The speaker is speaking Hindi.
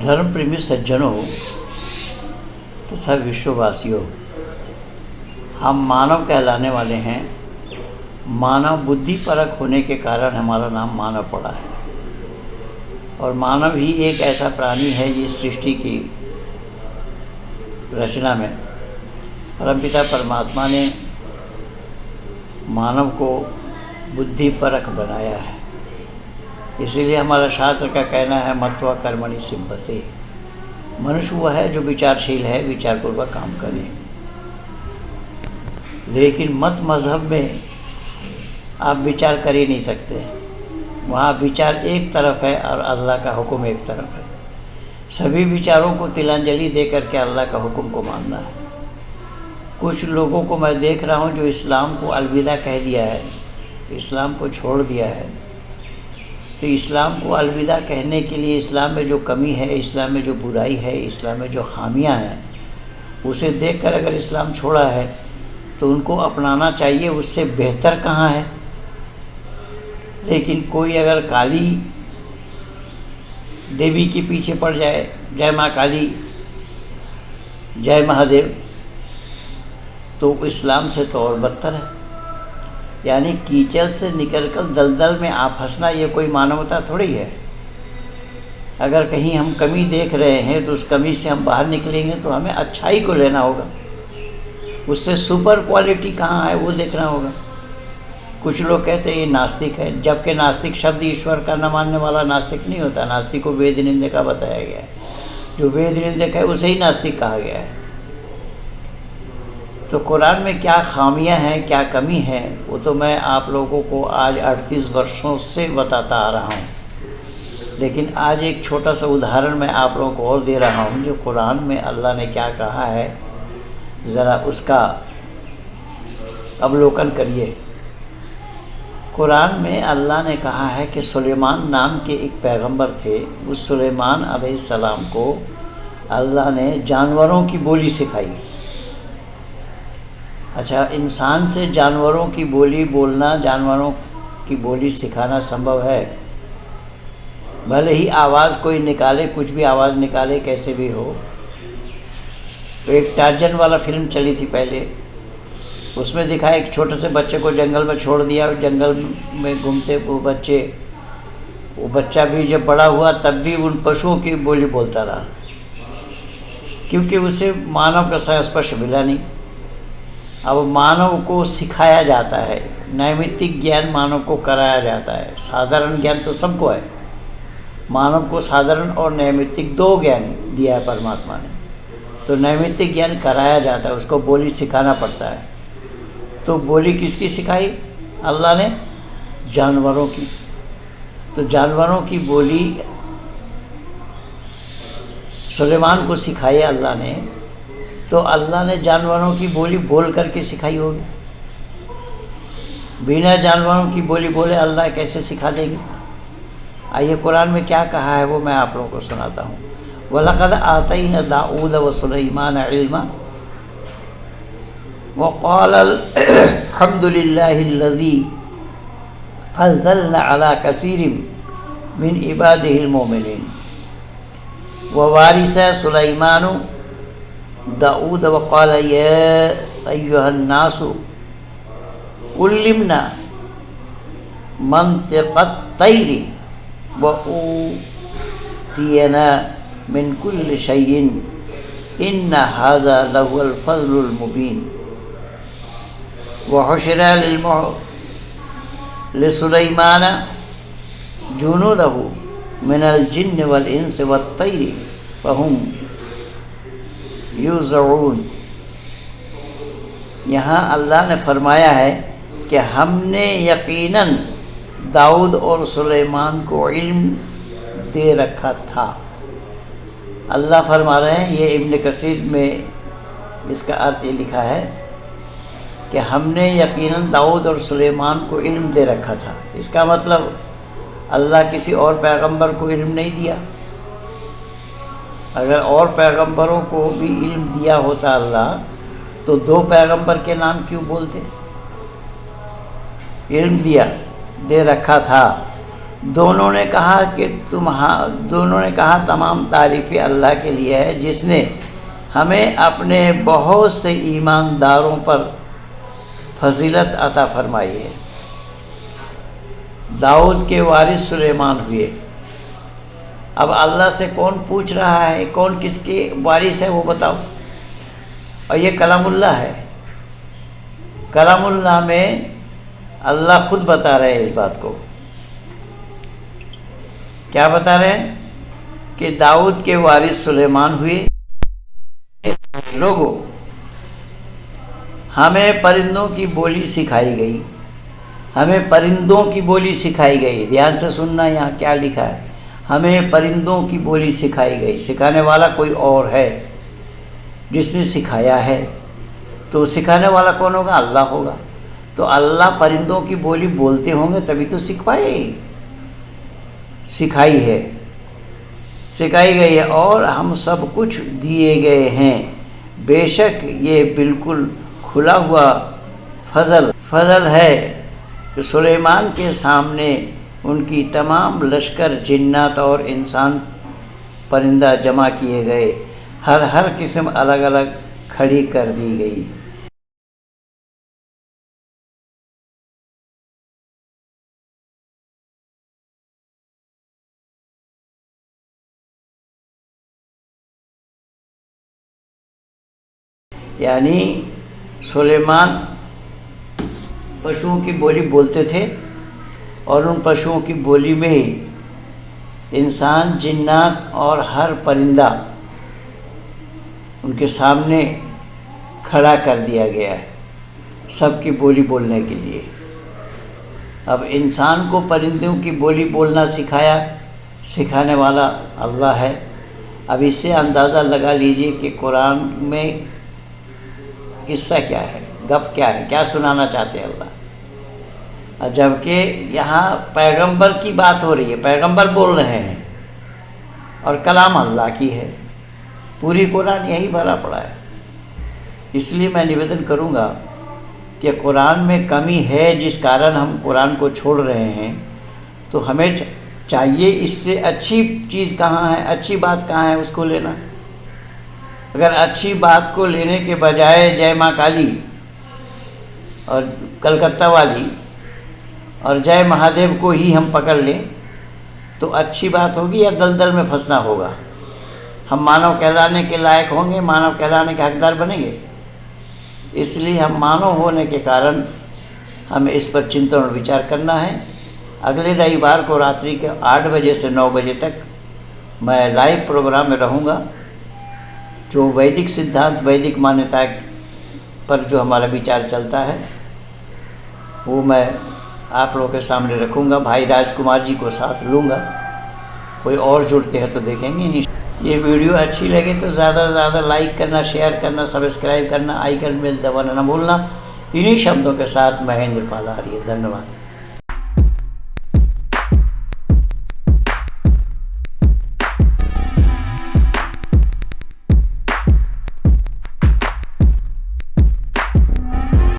धर्म प्रेमी सज्जनों तथा विश्ववासियों, हम मानव कहलाने वाले हैं। मानव बुद्धि परक होने के कारण हमारा नाम मानव पड़ा है और मानव ही एक ऐसा प्राणी है जिस सृष्टि की रचना में परमपिता परमात्मा ने मानव को बुद्धि परक बनाया है। इसीलिए हमारा शास्त्र का कहना है मत्वा कर्मणि सिद्धते। मनुष्य वह है जो विचारशील है, विचारपूर्वक काम करे। लेकिन मत मज़हब में आप विचार कर ही नहीं सकते। वहाँ विचार एक तरफ है और अल्लाह का हुक्म एक तरफ है। सभी विचारों को तिलांजलि दे करके अल्लाह का हुक्म को मानना है। कुछ लोगों को मैं देख रहा हूँ जो इस्लाम को अलविदा कह दिया है, इस्लाम को छोड़ दिया है। तो इस्लाम को अलविदा कहने के लिए इस्लाम में जो कमी है, इस्लाम में जो बुराई है, इस्लाम में जो खामियां हैं, उसे देखकर अगर इस्लाम छोड़ा है तो उनको अपनाना चाहिए। उससे बेहतर कहाँ है। लेकिन कोई अगर काली देवी के पीछे पड़ जाए, जय माँ काली, जय महादेव, तो इस्लाम से तो और बदतर है। यानी कीचड़ से निकलकर दलदल में आप फंसना, ये कोई मानवता थोड़ी है। अगर कहीं हम कमी देख रहे हैं तो उस कमी से हम बाहर निकलेंगे तो हमें अच्छाई को लेना होगा। उससे सुपर क्वालिटी कहाँ है वो देखना होगा। कुछ लोग कहते हैं ये नास्तिक है, जबकि नास्तिक शब्द ईश्वर का न मानने वाला नास्तिक नहीं होता। नास्तिक को वेद निंदक का बताया गया है। जो वेद निंदक है उसे ही नास्तिक कहा गया है। तो कुरान में क्या खामियां हैं, क्या कमी है, वो तो मैं आप लोगों को आज 38 वर्षों से बताता आ रहा हूँ। लेकिन आज एक छोटा सा उदाहरण मैं आप लोगों को और दे रहा हूँ जो कुरान में अल्लाह ने क्या कहा है, ज़रा उसका अवलोकन करिए। कुरान में अल्लाह ने कहा है कि सुलेमान नाम के एक पैगंबर थे। उस सुलेमान अलैहिस्सलाम को अल्लाह ने जानवरों की बोली सिखाई। अच्छा, इंसान से जानवरों की बोली बोलना, जानवरों की बोली सिखाना संभव है। भले ही आवाज़ कोई निकाले, कुछ भी आवाज़ निकाले, कैसे भी हो। एक टार्जन वाला फिल्म चली थी पहले, उसमें दिखाया एक छोटे से बच्चे को जंगल में छोड़ दिया। जंगल में घूमते वो बच्चा भी जब बड़ा हुआ तब भी उन पशुओं की बोली बोलता रहा, क्योंकि उसे मानव का संस्पर्श मिला नहीं। अब मानव को सिखाया जाता है, नैमित्तिक ज्ञान मानव को कराया जाता है। साधारण ज्ञान तो सबको है, मानव को साधारण और नैमित्तिक दो ज्ञान दिया है परमात्मा ने। तो नैमित्तिक ज्ञान कराया जाता है, उसको बोली सिखाना पड़ता है। तो बोली किसकी सिखाई अल्लाह ने? जानवरों की। तो जानवरों की बोली सुलेमान को सिखाई अल्लाह ने। तो अल्लाह ने जानवरों की बोली बोल करके सिखाई होगी। बिना जानवरों की बोली बोले अल्लाह कैसे सिखा देंगे? आइए कुरान में क्या कहा है वो मैं आप लोगों को सुनाता हूँ। वलक़द आतैना दाऊद व सुलैमान इल्मा व क़ालल हम्दुलिल्लाहिल्लज़ी फ़ज़्ज़लना अला कसीरिम मिन इबादिहिल मोमिनीन व वारिसा सुलैमानु दाऊद वक़ाल या अय्युहन्नासु उल्लिमना मंतिक़त तैरी व ऊतियना मिन कुल्लि शैइन इन्ना हाज़ा लहुल फ़ज़्लुल मुबीन व हुशिरा लिसुलैमान जुनूदहु मिनल जिन्न वल इंस वत्तैरी फ़हुम यूज़ऊन। यहाँ अल्लाह ने फरमाया है कि हमने यकीनन दाऊद और सुलेमान को इल्म दे रखा था। अल्लाह फरमा रहे हैं, ये इब्न कसीर में इसका अर्थ ये लिखा है कि हमने यकीनन दाऊद और सुलेमान को इल्म दे रखा था। इसका मतलब अल्लाह किसी और पैगंबर को इल्म नहीं दिया। अगर और पैगंबरों को भी इल्म दिया होता अल्लाह, तो दो पैगंबर के नाम क्यों बोलते? इल्म दिया, दे रखा था। दोनों ने कहा कि दोनों ने कहा तमाम तारीफ़ें अल्लाह के लिए है जिसने हमें अपने बहुत से ईमानदारों पर फजीलत अता फरमाई है। दाऊद के वारिस सुलेमान हुए। अब अल्लाह से कौन पूछ रहा है, कौन किसके वारिस है वो बताओ। और ये कलामुल्लाह है। कलामुल्लाह में अल्लाह खुद बता रहे हैं इस बात को। क्या बता रहे हैं कि दाऊद के वारिस सुलेमान हुए। लोगों, हमें परिंदों की बोली सिखाई गई, हमें परिंदों की बोली सिखाई गई। ध्यान से सुनना, यहाँ क्या लिखा है, हमें परिंदों की बोली सिखाई गई। सिखाने वाला कोई और है जिसने सिखाया है, तो सिखाने वाला कौन होगा? अल्लाह होगा। तो अल्लाह परिंदों की बोली बोलते होंगे तभी तो सिखाई है, सिखाई गई है। और हम सब कुछ दिए गए हैं। बेशक ये बिल्कुल खुला हुआ फजल है कि सुलेमान के सामने उनकी तमाम लश्कर जिन्नात और इंसान परिंदा जमा किए गए। हर किस्म अलग अलग खड़ी कर दी गई। यानी सुलेमान पशुओं की बोली बोलते थे और उन पशुओं की बोली में ही इंसान, जिन्नात और हर परिंदा उनके सामने खड़ा कर दिया गया है सबकी बोली बोलने के लिए। अब इंसान को परिंदों की बोली बोलना सिखाने वाला अल्लाह है। अब इससे अंदाज़ा लगा लीजिए कि कुरान में किस्सा क्या है, गप क्या है, क्या सुनाना चाहते हैं अल्लाह। जबकि यहाँ पैगंबर की बात हो रही है, पैगंबर बोल रहे हैं और कलाम अल्लाह की है। पूरी कुरान यही भरा पड़ा है। इसलिए मैं निवेदन करूँगा कि कुरान में कमी है जिस कारण हम कुरान को छोड़ रहे हैं। तो हमें चाहिए इससे अच्छी चीज़ कहाँ है, अच्छी बात कहाँ है, उसको लेना। अगर अच्छी बात को लेने के बजाय जय माँ काली और कलकत्ता वाली और जय महादेव को ही हम पकड़ लें तो अच्छी बात होगी या दलदल में फंसना होगा? हम मानव कहलाने के लायक होंगे, मानव कहलाने के हकदार बनेंगे? इसलिए हम मानव होने के कारण हमें इस पर चिंतन और विचार करना है। अगले रविवार को रात्रि के 8 बजे से 9 बजे तक मैं लाइव प्रोग्राम में रहूँगा। जो वैदिक सिद्धांत, वैदिक मान्यता पर जो हमारा विचार चलता है वो मैं आप लोगों के सामने रखूँगा। भाई राजकुमार जी को साथ लूँगा। कोई और जुड़ते हैं तो देखेंगे। ये वीडियो अच्छी लगे तो ज़्यादा से ज़्यादा लाइक करना, शेयर करना, सब्सक्राइब करना, आइकन बेल दबाना ना भूलना। इन्हीं शब्दों के साथ महेंद्र पाल आर्य, धन्यवाद।